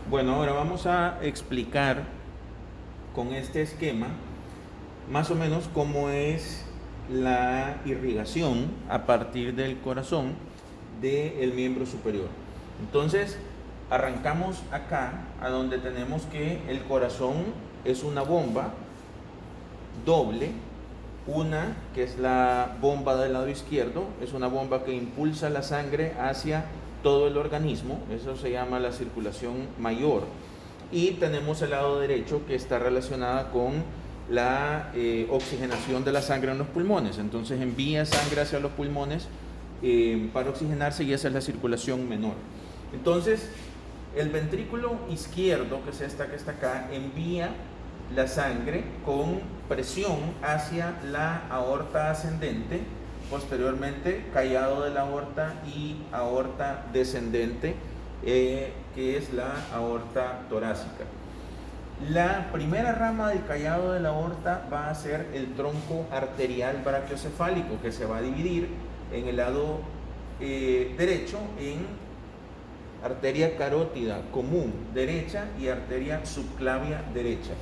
Bueno, ahora vamos a explicar con este esquema más o menos cómo es la irrigación a partir del corazón del miembro superior. Entonces, arrancamos acá, a donde tenemos que el corazón es una bomba doble. Una, que es la bomba del lado izquierdo, es una bomba que impulsa la sangre hacia todo el organismo, eso se llama la circulación mayor. Y tenemos el lado derecho, que está relacionada con la oxigenación de la sangre en los pulmones. Entonces envía sangre hacia los pulmones para oxigenarse, y esa es la circulación menor. Entonces, el ventrículo izquierdo, que es esta que está acá, envía la sangre con presión hacia la aorta ascendente, posteriormente callado de la aorta y aorta descendente, que es la aorta torácica. La primera rama del callado de la aorta va a ser el tronco arterial brachiocefálico, que se va a dividir en el lado derecho en arteria carótida común derecha y arteria subclavia derecha.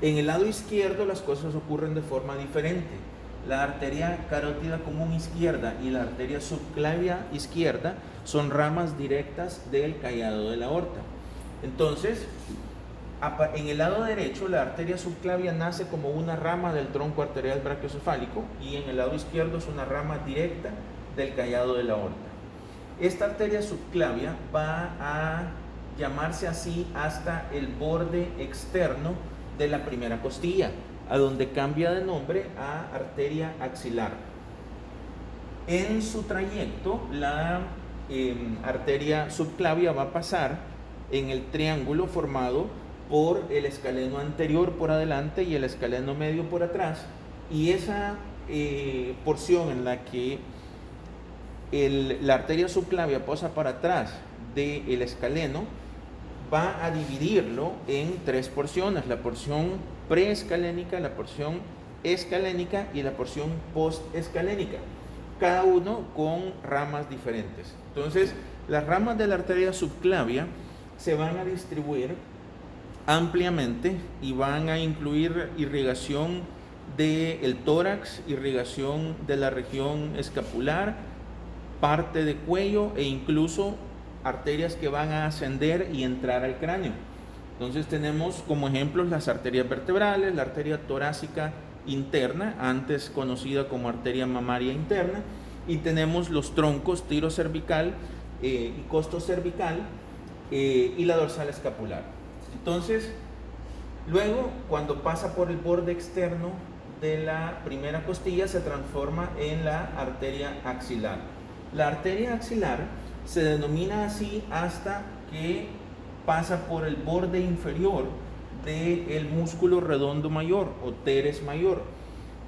En el lado izquierdo las cosas ocurren de forma diferente. La arteria carótida común izquierda y la arteria subclavia izquierda son ramas directas del callado de la aorta. Entonces, en el lado derecho, la arteria subclavia nace como una rama del tronco arterial brachiocefálico, y en el lado izquierdo es una rama directa del callado de la aorta. Esta arteria subclavia va a llamarse así hasta el borde externo de la primera costilla, a donde cambia de nombre a arteria axilar. En su trayecto, la arteria subclavia va a pasar en el triángulo formado por el escaleno anterior por adelante y el escaleno medio por atrás, y esa porción en la que la arteria subclavia pasa para atrás del escaleno va a dividirlo en tres porciones: la porción preescalénica, la porción escalénica y la porción postescalénica, cada uno con ramas diferentes. Entonces, las ramas de la arteria subclavia se van a distribuir ampliamente y van a incluir irrigación del tórax, irrigación de la región escapular, parte de cuello e incluso arterias que van a ascender y entrar al cráneo. Entonces tenemos como ejemplos las arterias vertebrales, la arteria torácica interna, antes conocida como arteria mamaria interna, y tenemos los troncos tirocervical y costocervical y la dorsal escapular. Entonces, luego, cuando pasa por el borde externo de la primera costilla, se transforma en la arteria axilar. La arteria axilar se denomina así hasta que pasa por el borde inferior del músculo redondo mayor o teres mayor,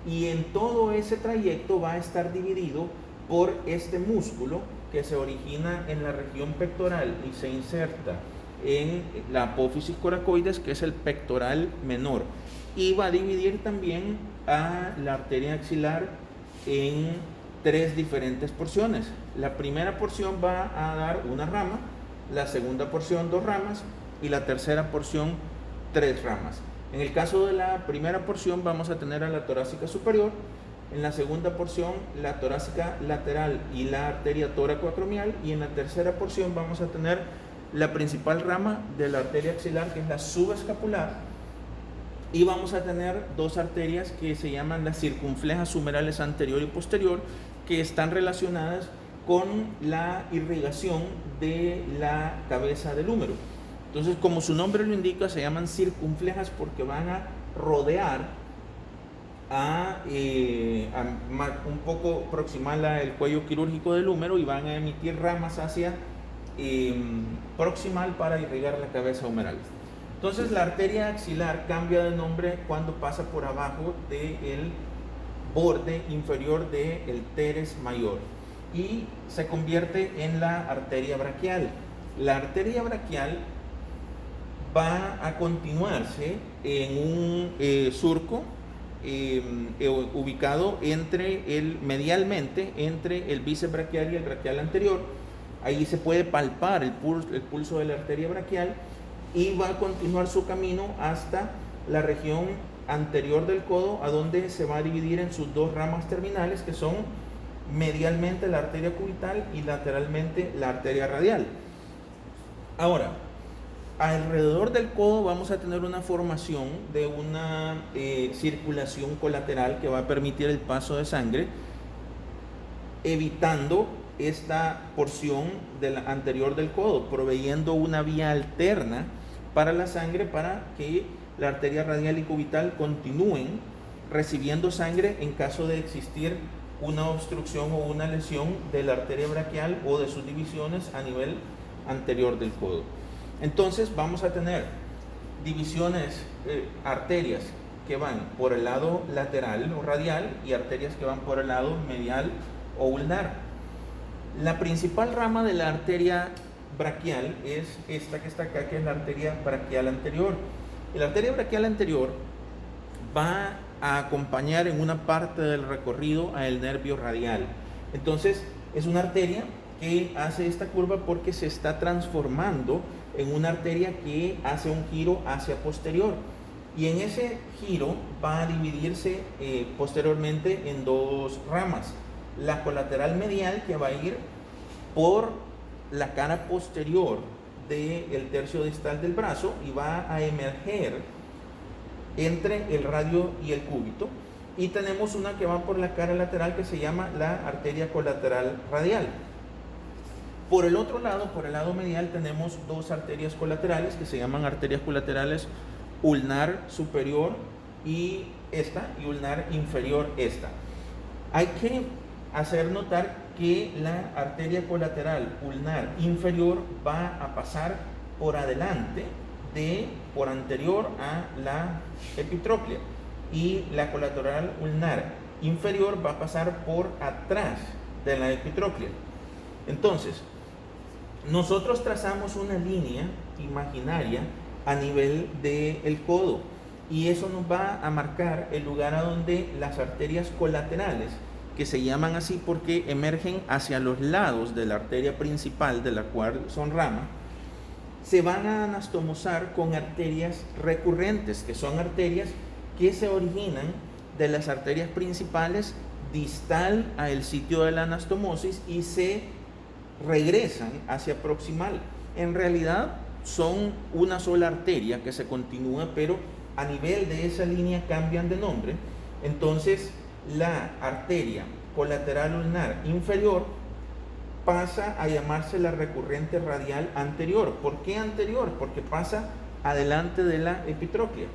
y en todo ese trayecto va a estar dividido por este músculo que se origina en la región pectoral y se inserta en la apófisis coracoides, que es el pectoral menor, y va a dividir también a la arteria axilar en tres diferentes porciones. La primera porción va a dar una rama, la segunda porción dos ramas y la tercera porción tres ramas. En el caso de la primera porción vamos a tener a la torácica superior, en la segunda porción la torácica lateral y la arteria toracoacromial, y en la tercera porción vamos a tener la principal rama de la arteria axilar, que es la subescapular, y vamos a tener dos arterias que se llaman las circunflejas humerales anterior y posterior, que están relacionadas con la irrigación de la cabeza del húmero. Entonces, como su nombre lo indica, se llaman circunflejas porque van a rodear un poco proximal al cuello quirúrgico del húmero, y van a emitir ramas hacia proximal para irrigar la cabeza humeral. Entonces, la arteria axilar cambia de nombre cuando pasa por abajo del borde inferior del teres mayor y se convierte en la arteria braquial. La arteria braquial va a continuarse en un surco ubicado medialmente entre el bíceps braquial y el braquial anterior, Ahí se puede palpar el pulso de la arteria braquial y va a continuar su camino hasta la región anterior del codo, a donde se va a dividir en sus dos ramas terminales, que son medialmente la arteria cubital y lateralmente la arteria radial. Ahora, alrededor del codo vamos a tener una formación de una circulación colateral que va a permitir el paso de sangre, evitando esta porción anterior del codo, proveyendo una vía alterna para la sangre, para que la arteria radial y cubital continúen recibiendo sangre en caso de existir una obstrucción o una lesión de la arteria braquial o de sus divisiones a nivel anterior del codo. Entonces vamos a tener divisiones, arterias que van por el lado lateral o radial y arterias que van por el lado medial o ulnar. La principal rama de la arteria braquial es esta que está acá, que es la arteria braquial anterior. Y la arteria braquial anterior va a acompañar en una parte del recorrido al nervio radial. Entonces es una arteria que hace esta curva porque se está transformando en una arteria que hace un giro hacia posterior, y en ese giro va a dividirse posteriormente en dos ramas: la colateral medial, que va a ir por la cara posterior del tercio distal del brazo y va a emerger entre el radio y el cúbito, y tenemos una que va por la cara lateral que se llama la arteria colateral radial. Por el otro lado, por el lado medial, tenemos dos arterias colaterales que se llaman arterias colaterales ulnar superior y ulnar inferior esta. Hay que hacer notar que la arteria colateral ulnar inferior va a pasar por adelante por anterior a la epitróclea, y la colateral ulnar inferior va a pasar por atrás de la epitróclea. Entonces, nosotros trazamos una línea imaginaria a nivel del codo, y eso nos va a marcar el lugar a donde las arterias colaterales, que se llaman así porque emergen hacia los lados de la arteria principal, de la cual son rama, se van a anastomosar con arterias recurrentes, que son arterias que se originan de las arterias principales distal al sitio de la anastomosis y se regresan hacia proximal. En realidad son una sola arteria que se continúa, pero a nivel de esa línea cambian de nombre. Entonces la arteria colateral ulnar inferior pasa a llamarse la recurrente radial anterior. ¿Por qué anterior? Porque pasa adelante de la epitróclea,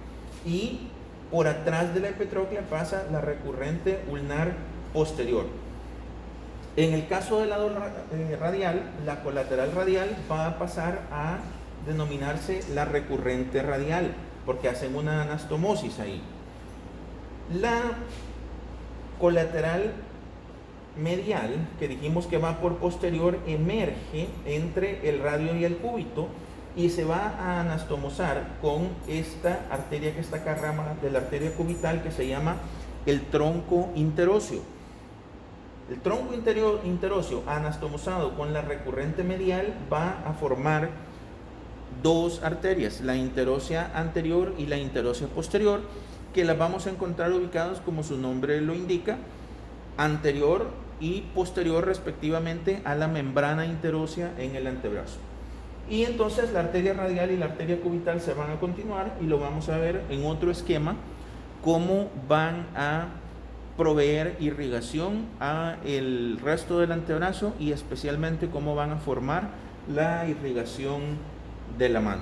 y por atrás de la epitróclea pasa la recurrente ulnar posterior. En el caso del lado radial, la colateral radial va a pasar a denominarse la recurrente radial, porque hacen una anastomosis ahí. La colateral medial, que dijimos que va por posterior, emerge entre el radio y el cúbito y se va a anastomosar con esta arteria que está acá, rama de la arteria cubital, que se llama el tronco interóseo. El tronco interóseo anastomosado con la recurrente medial va a formar dos arterias, la interósea anterior y la interósea posterior, que las vamos a encontrar ubicadas, como su nombre lo indica, anterior y posterior respectivamente a la membrana interósea en el antebrazo. Y entonces la arteria radial y la arteria cubital se van a continuar, y lo vamos a ver en otro esquema, cómo van a proveer irrigación a el resto del antebrazo, y especialmente cómo van a formar la irrigación de la mano.